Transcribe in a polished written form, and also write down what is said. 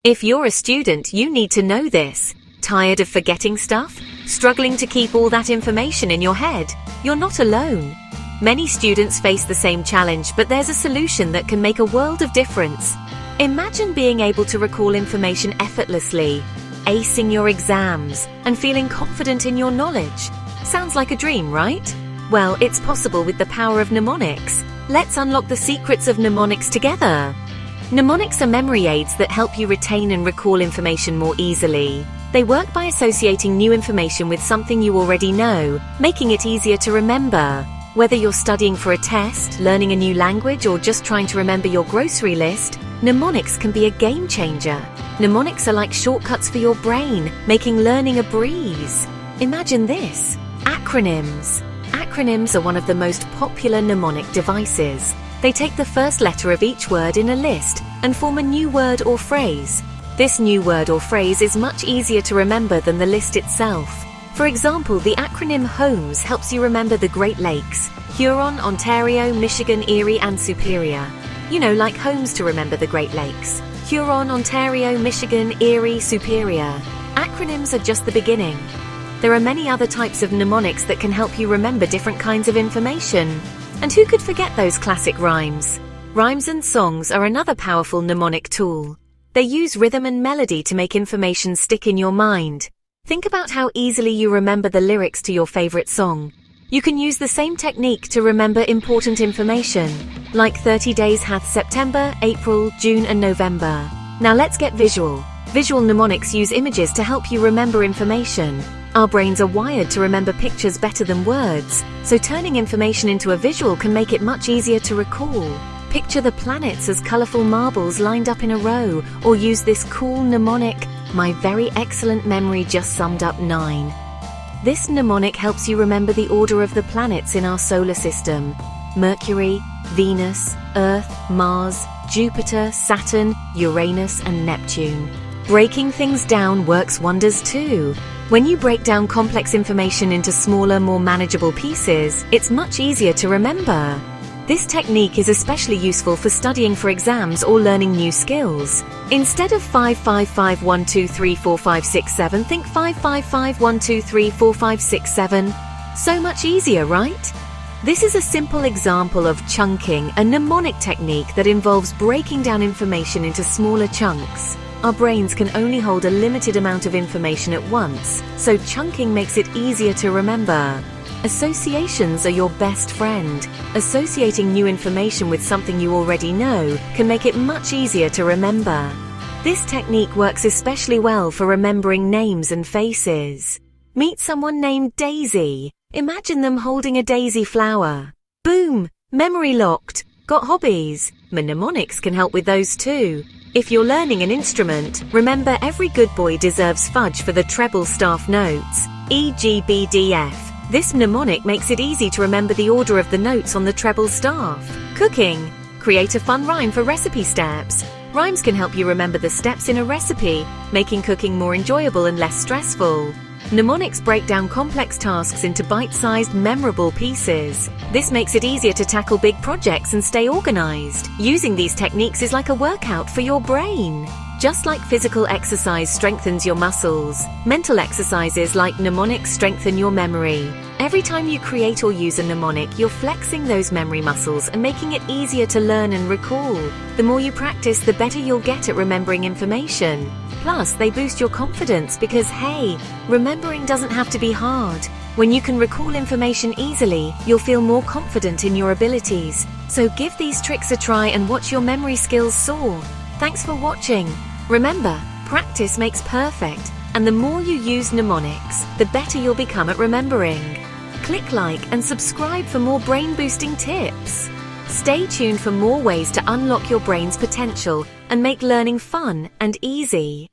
If you're a student, you need to know this. Tired of forgetting stuff? Struggling to keep all that information in your head? You're not alone. Many students face the same challenge, but there's a solution that can make a world of difference. Imagine being able to recall information effortlessly, acing your exams, and feeling confident in your knowledge. Sounds like a dream, right? Well, it's possible with the power of mnemonics. Let's unlock the secrets of mnemonics together. Mnemonics are memory aids that help you retain and recall information more easily. They work by associating new information with something you already know, making it easier to remember. Whether you're studying for a test, learning a new language, or just trying to remember your grocery list, mnemonics can be a game changer. Mnemonics are like shortcuts for your brain, making learning a breeze. Imagine this: acronyms. Acronyms are one of the most popular mnemonic devices. They take the first letter of each word in a list and form a new word or phrase. This new word or phrase is much easier to remember than the list itself. For example, the acronym HOMES helps you remember the Great Lakes: Huron, Ontario, Michigan, Erie, and Superior. You know, like homes to remember the Great Lakes: Huron, Ontario, Michigan, Erie, Superior. Acronyms are just the beginning. There are many other types of mnemonics that can help you remember different kinds of information. And who could forget those classic rhymes? Rhymes and songs are another powerful mnemonic tool. They use rhythm and melody to make information stick in your mind. Think about how easily you remember the lyrics to your favorite song. You can use the same technique to remember important information, like 30 days hath September, April, June, and November. Now let's get visual. Visual mnemonics use images to help you remember information. Our brains are wired to remember pictures better than words, so turning information into a visual can make it much easier to recall. Picture the planets as colorful marbles lined up in a row, or use this cool mnemonic: my very excellent memory just summed up 9. This mnemonic helps you remember the order of the planets in our solar system: Mercury, Venus, Earth, Mars, Jupiter, Saturn, Uranus, and Neptune. Breaking things down works wonders too. When you break down complex information into smaller, more manageable pieces, it's much easier to remember. This technique is especially useful for studying for exams or learning new skills. Instead of 555123456 think 555123456. So much easier, right? This is a simple example of chunking, a mnemonic technique that involves breaking down information into smaller chunks. Our brains can only hold a limited amount of information at once, so chunking makes it easier to remember. Associations are your best friend. Associating new information with something you already know can make it much easier to remember. This technique works especially well for remembering names and faces. Meet someone named Daisy. Imagine them holding a daisy flower. Boom! Memory locked. Got hobbies? Mnemonics can help with those too. If you're learning an instrument, remember every good boy deserves fudge for the treble staff notes. E, G, B, D, F. This mnemonic makes it easy to remember the order of the notes on the treble staff. Cooking. Create a fun rhyme for recipe steps. Rhymes can help you remember the steps in a recipe, making cooking more enjoyable and less stressful. Mnemonics break down complex tasks into bite-sized, memorable pieces. This makes it easier to tackle big projects and stay organized. Using these techniques is like a workout for your brain. Just like physical exercise strengthens your muscles, mental exercises like mnemonics strengthen your memory. Every time you create or use a mnemonic, you're flexing those memory muscles and making it easier to learn and recall. The more you practice, the better you'll get at remembering information. Plus, they boost your confidence because, hey, remembering doesn't have to be hard. When you can recall information easily, you'll feel more confident in your abilities. So give these tricks a try and watch your memory skills soar. Thanks for watching. Remember, practice makes perfect, and the more you use mnemonics, the better you'll become at remembering. Click like and subscribe for more brain-boosting tips. Stay tuned for more ways to unlock your brain's potential and make learning fun and easy.